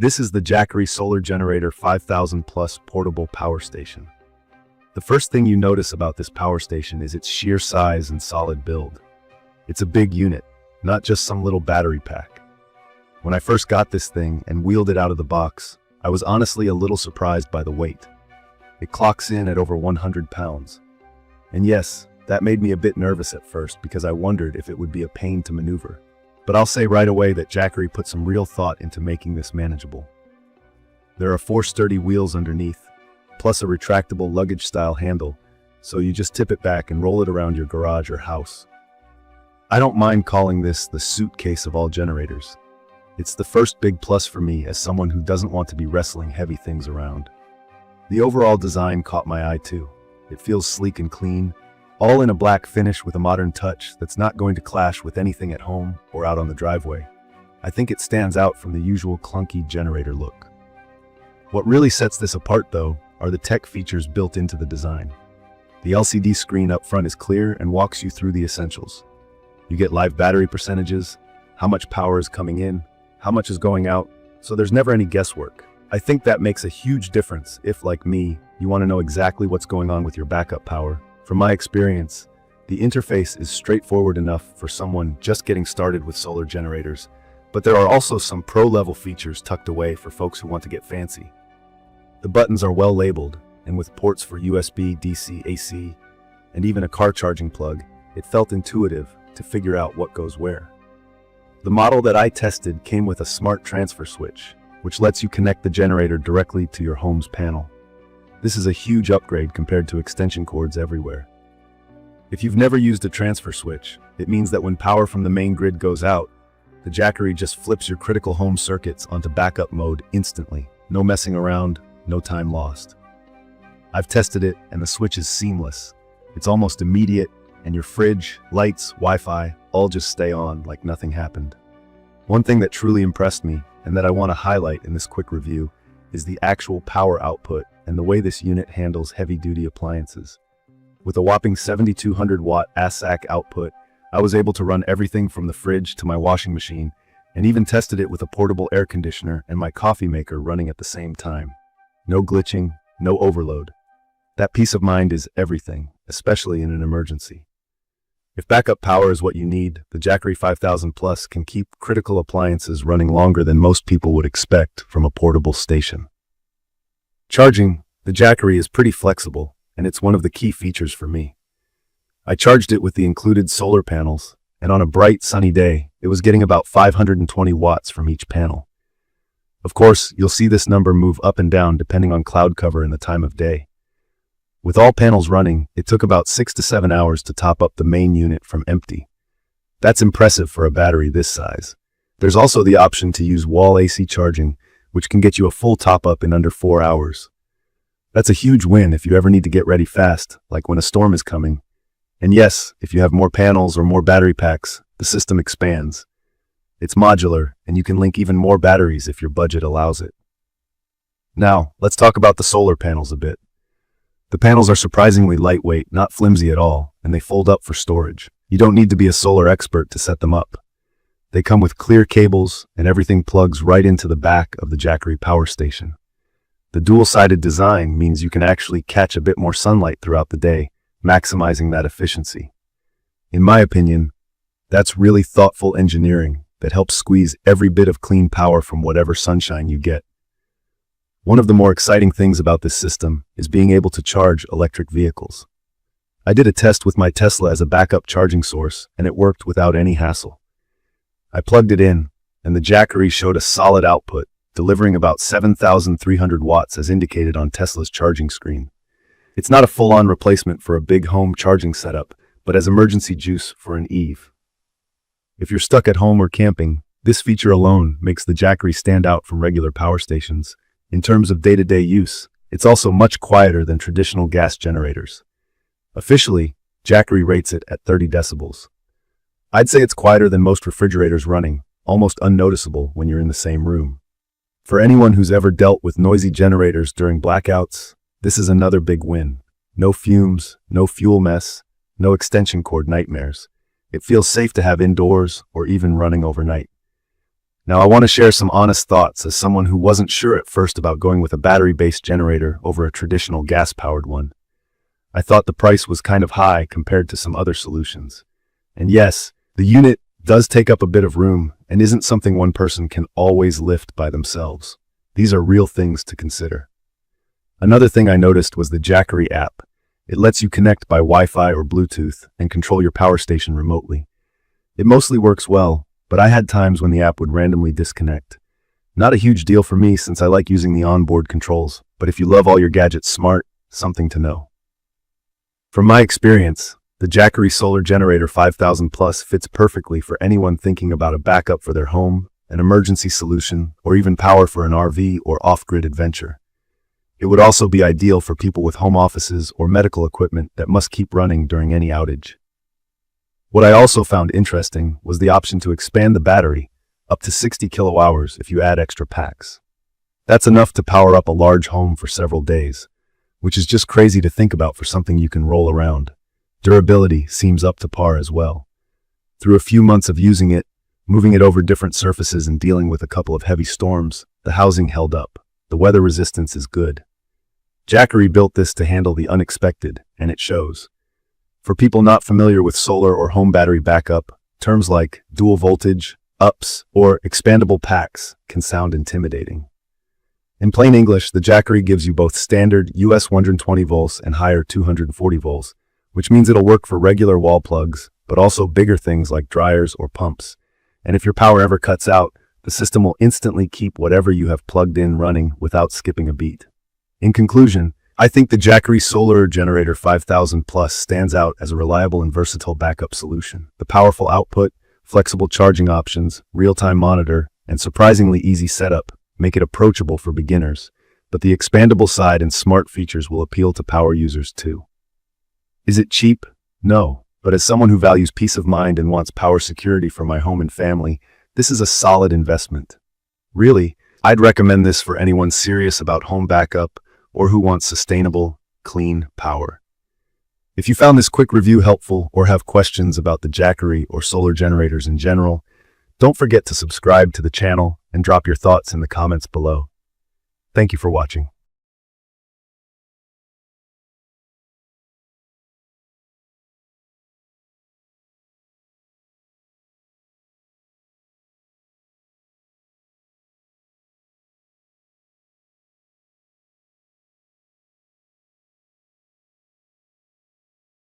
This is the Jackery Solar Generator 5000 Plus portable power station. The first thing you notice about this power station is its sheer size and solid build. It's a big unit, not just some little battery pack. When I first got this thing and wheeled it out of the box, I was honestly a little surprised by the weight. It clocks in at over 100 pounds. And yes, that made me a bit nervous at first because I wondered if it would be a pain to maneuver. But I'll say right away that Jackery put some real thought into making this manageable. There are 4 sturdy wheels underneath, plus a retractable luggage-style handle, so you just tip it back and roll it around your garage or house. I don't mind calling this the suitcase of all generators. It's the first big plus for me as someone who doesn't want to be wrestling heavy things around. The overall design caught my eye too. It feels sleek and clean, all in a black finish with a modern touch that's not going to clash with anything at home or out on the driveway. I think it stands out from the usual clunky generator look. What really sets this apart, though, are the tech features built into the design. The LCD screen up front is clear and walks you through the essentials. You get live battery percentages, how much power is coming in, how much is going out, so there's never any guesswork. I think that makes a huge difference if, like me, you want to know exactly what's going on with your backup power. From my experience, the interface is straightforward enough for someone just getting started with solar generators, but there are also some pro-level features tucked away for folks who want to get fancy. The buttons are well labeled, and with ports for USB, DC, AC, and even a car charging plug, it felt intuitive to figure out what goes where. The model that I tested came with a smart transfer switch, which lets you connect the generator directly to your home's panel. This is a huge upgrade compared to extension cords everywhere. If you've never used a transfer switch, it means that when power from the main grid goes out, the Jackery just flips your critical home circuits onto backup mode instantly. No messing around, no time lost. I've tested it and the switch is seamless. It's almost immediate, and your fridge, lights, Wi-Fi all just stay on like nothing happened. One thing that truly impressed me, and that I want to highlight in this quick review, is the actual power output and the way this unit handles heavy-duty appliances. With a whopping 7,200 watt ASAC output, I was able to run everything from the fridge to my washing machine, and even tested it with a portable air conditioner and my coffee maker running at the same time. No glitching, no overload. That peace of mind is everything, especially in an emergency. If backup power is what you need, the Jackery 5000 Plus can keep critical appliances running longer than most people would expect from a portable station. Charging, the Jackery is pretty flexible, and it's one of the key features for me. I charged it with the included solar panels, and on a bright, sunny day, it was getting about 520 watts from each panel. Of course, you'll see this number move up and down depending on cloud cover and the time of day. With all panels running, it took about 6 to 7 hours to top up the main unit from empty. That's impressive for a battery this size. There's also the option to use wall AC charging, which can get you a full top-up in under 4 hours. That's a huge win if you ever need to get ready fast, like when a storm is coming. And yes, if you have more panels or more battery packs, the system expands. It's modular, and you can link even more batteries if your budget allows it. Now, let's talk about the solar panels a bit. The panels are surprisingly lightweight, not flimsy at all, and they fold up for storage. You don't need to be a solar expert to set them up. They come with clear cables, and everything plugs right into the back of the Jackery power station. The dual-sided design means you can actually catch a bit more sunlight throughout the day, maximizing that efficiency. In my opinion, that's really thoughtful engineering that helps squeeze every bit of clean power from whatever sunshine you get. One of the more exciting things about this system is being able to charge electric vehicles. I did a test with my Tesla as a backup charging source, and it worked without any hassle. I plugged it in, and the Jackery showed a solid output, delivering about 7,300 watts as indicated on Tesla's charging screen. It's not a full-on replacement for a big home charging setup, but as emergency juice for an eve. If you're stuck at home or camping, this feature alone makes the Jackery stand out from regular power stations. In terms of day-to-day use, it's also much quieter than traditional gas generators. Officially, Jackery rates it at 30 decibels. I'd say it's quieter than most refrigerators running, almost unnoticeable when you're in the same room. For anyone who's ever dealt with noisy generators during blackouts, this is another big win. No fumes, no fuel mess, no extension cord nightmares. It feels safe to have indoors or even running overnight. Now I want to share some honest thoughts as someone who wasn't sure at first about going with a battery-based generator over a traditional gas-powered one. I thought the price was kind of high compared to some other solutions. And yes, the unit does take up a bit of room and isn't something one person can always lift by themselves. These are real things to consider. Another thing I noticed was the Jackery app. It lets you connect by Wi-Fi or Bluetooth and control your power station remotely. It mostly works well, but I had times when the app would randomly disconnect. Not a huge deal for me since I like using the onboard controls, but if you love all your gadgets smart, something to know. From my experience, the Jackery Solar Generator 5000 Plus fits perfectly for anyone thinking about a backup for their home, an emergency solution, or even power for an RV or off-grid adventure. It would also be ideal for people with home offices or medical equipment that must keep running during any outage. What I also found interesting was the option to expand the battery up to 60 kilowatt-hours if you add extra packs. That's enough to power up a large home for several days, which is just crazy to think about for something you can roll around. Durability seems up to par as well. Through a few months of using it, moving it over different surfaces and dealing with a couple of heavy storms, the housing held up. The weather resistance is good. Jackery built this to handle the unexpected, and it shows. For people not familiar with solar or home battery backup, terms like dual voltage, UPS, or expandable packs can sound intimidating. In plain English, the Jackery gives you both standard US 120 volts and higher 240 volts, which means it'll work for regular wall plugs, but also bigger things like dryers or pumps. And if your power ever cuts out, the system will instantly keep whatever you have plugged in running without skipping a beat. In conclusion, I think the Jackery Solar Generator 5000 Plus stands out as a reliable and versatile backup solution. The powerful output, flexible charging options, real-time monitor, and surprisingly easy setup make it approachable for beginners, but the expandable side and smart features will appeal to power users too. Is it cheap? No, but as someone who values peace of mind and wants power security for my home and family, this is a solid investment. Really, I'd recommend this for anyone serious about home backup or who wants sustainable, clean power. If you found this quick review helpful or have questions about the Jackery or solar generators in general, don't forget to subscribe to the channel and drop your thoughts in the comments below. Thank you for watching.